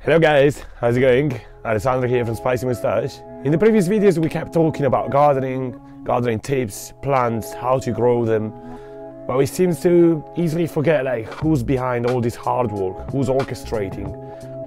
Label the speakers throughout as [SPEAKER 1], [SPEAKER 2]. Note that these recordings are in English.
[SPEAKER 1] Hello guys, how's it going? Alessandro here from Spicy Moustache. In the previous videos we kept talking about gardening tips, plants, how to grow them. But we seem to easily forget who's behind all this hard work, who's orchestrating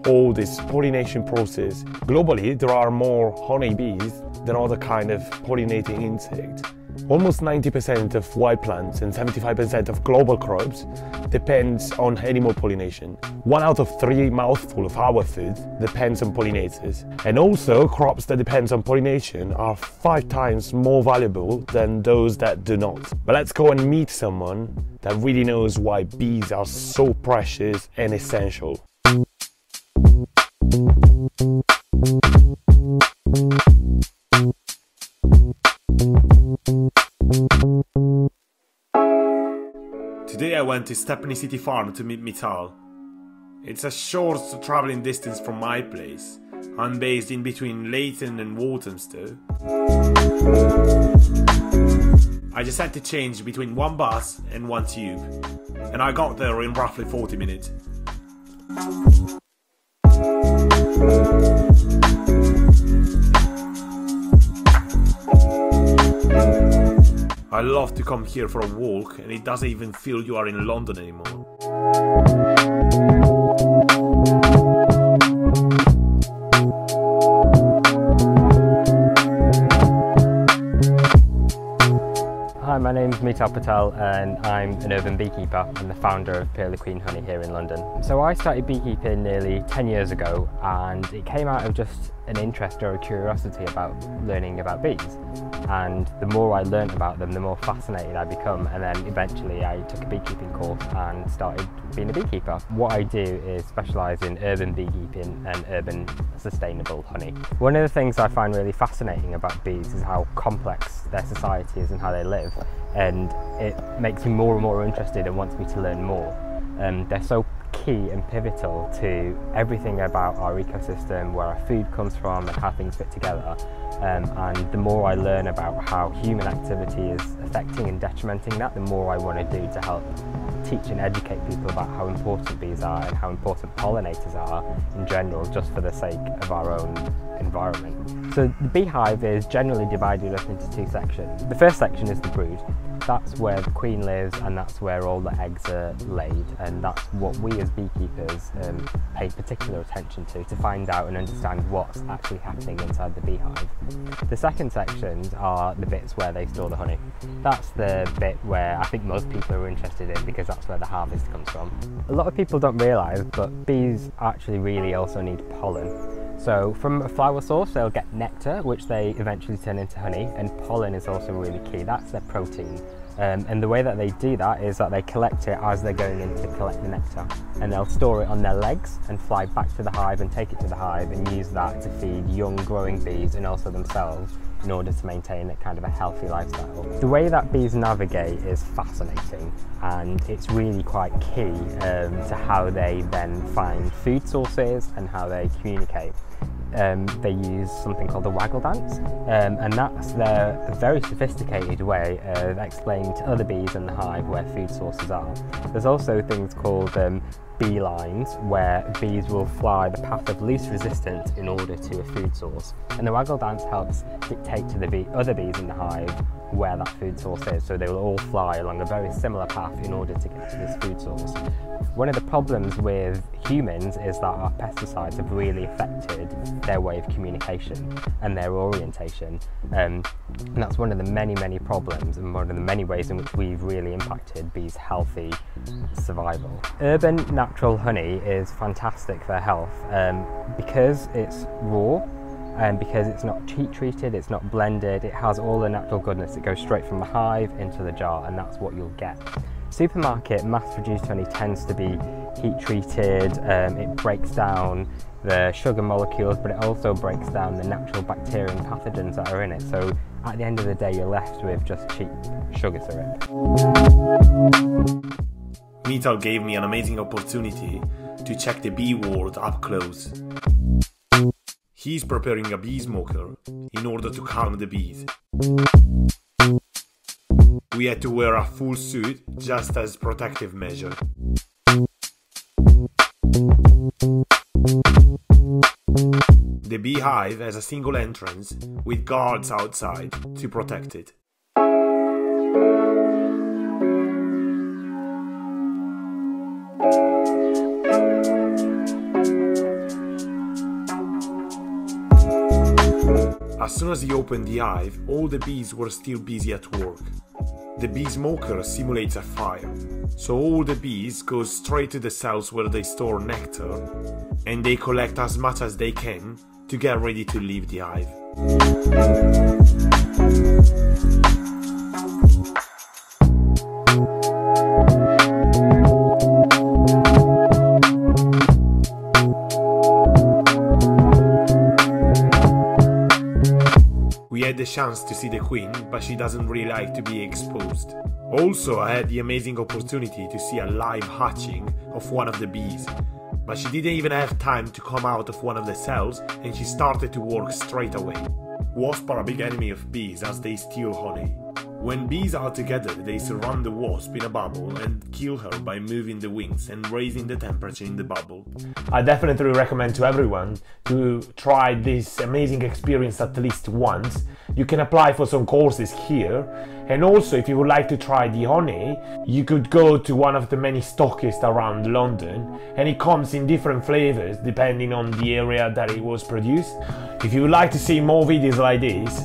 [SPEAKER 1] all this pollination process. Globally, there are more honeybees than other kind of pollinating insects. Almost 90% of wild plants and 75% of global crops depends on animal pollination. 1 out of 3 mouthfuls of our food depends on pollinators. And also, crops that depend on pollination are 5 times more valuable than those that do not. But let's go and meet someone that really knows why bees are so precious and essential. Today I went to Stepney City Farm to meet Mittal. It's a short travelling distance from my place. I'm based in between Leighton and Walthamstow. I just had to change between 1 bus and 1 tube, and I got there in roughly 40 minutes. I love to come here for a walk, and it doesn't even feel you are in London anymore.
[SPEAKER 2] Hi, my name's Mittal Patel and I'm an urban beekeeper and the founder of Peerless Queen Honey here in London. So I started beekeeping nearly 10 years ago, and it came out of just an interest or a curiosity about learning about bees. And the more I learned about them, the more fascinated I become, and then eventually I took a beekeeping course and started being a beekeeper. What I do is specialise in urban beekeeping and urban sustainable honey. One of the things I find really fascinating about bees is how complex their society is and how they live, and it makes me more and more interested and wants me to learn more. They're so key and pivotal to everything about our ecosystem, where our food comes from and how things fit together. And the more I learn about how human activity is affecting and detrimenting that, the more I want to do to help teach and educate people about how important bees are and how important pollinators are in general, just for the sake of our own environment. So the beehive is generally divided up into 2 sections. The first section is the brood. That's where the queen lives, and that's where all the eggs are laid, and that's what we as beekeepers pay particular attention to find out and understand what's actually happening inside the beehive. The second sections are the bits where they store the honey. That's the bit where I think most people are interested in, because that's where the harvest comes from. A lot of people don't realise, but bees actually really also need pollen. So from a flower source they'll get nectar, which they eventually turn into honey, and pollen is also really key. That's their protein. And the way that they do that is that they collect it as they're going in to collect the nectar, and they'll store it on their legs and fly back to the hive and take it to the hive and use that to feed young growing bees and also themselves, in order to maintain a kind of a healthy lifestyle. The way that bees navigate is fascinating, and it's really quite key to how they then find food sources and how they communicate. They use something called the waggle dance, and that's their very sophisticated way of explaining to other bees in the hive where food sources are. There's also things called bee lines, where bees will fly the path of least resistance in order to a food source, and the waggle dance helps dictate to the other bees in the hive where that food source is, so they will all fly along a very similar path in order to get to this food source. One of the problems with humans is that our pesticides have really affected their way of communication and their orientation, and that's one of the many problems and one of the many ways in which we've really impacted bees' healthy survival. Urban natural honey is fantastic for health because it's raw, and because it's not heat treated, it's not blended, it has all the natural goodness. It goes straight from the hive into the jar, and that's what you'll get. Supermarket mass-produced honey tends to be heat treated. It breaks down the sugar molecules, but it also breaks down the natural bacteria and pathogens that are in it. So at the end of the day, you're left with just cheap sugar syrup.
[SPEAKER 1] Mittal gave me an amazing opportunity to check the bee world up close. He's preparing a bee smoker in order to calm the bees. We had to wear a full suit just as protective measure. The beehive has a single entrance with guards outside to protect it. As soon as he opened the hive, all the bees were still busy at work. The bee smoker simulates a fire, so all the bees go straight to the cells where they store nectar, and they collect as much as they can to get ready to leave the hive. We had the chance to see the queen, but she doesn't really like to be exposed. Also, I had the amazing opportunity to see a live hatching of one of the bees, but she didn't even have time to come out of one of the cells and she started to work straight away. Wasps are a big enemy of bees as they steal honey. When bees are together, they surround the wasp in a bubble and kill her by moving the wings and raising the temperature in the bubble. I definitely recommend to everyone to try this amazing experience at least once. You can apply for some courses here, and also if you would like to try the honey, you could go to one of the many stockists around London, and it comes in different flavors depending on the area that it was produced. If you would like to see more videos like this,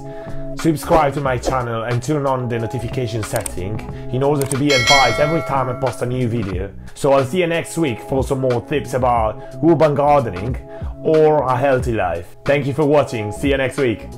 [SPEAKER 1] subscribe to my channel and turn on the notification setting in order to be advised every time I post a new video. So I'll see you next week for some more tips about urban gardening or a healthy life. Thank you for watching, see you next week.